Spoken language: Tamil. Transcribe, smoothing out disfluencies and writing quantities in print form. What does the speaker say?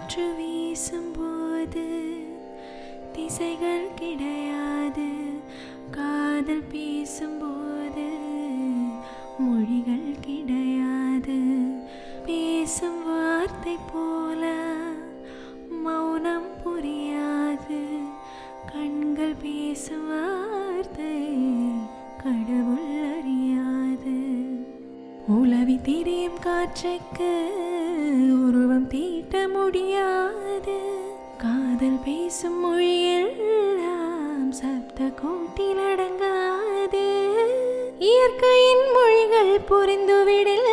காற்று வீசும்போது திசைகள் கிடையாது. காதல் பேசும்போது மொழிகள் கிடையாது. பேசும் வார்த்தை போல மௌனம் புரியாது. கண்கள் பேசும் வார்த்தை கடவுள் அறியாது. உலவி திரியும் காற்றுக்கு உருவம் தீட்ட முடியாது. காதல் பேசும் மொழியெல்லாம் சப்த கோட்டில் அடங்காது. இயற்கையின் மொழிகள் புரிந்துவிடில்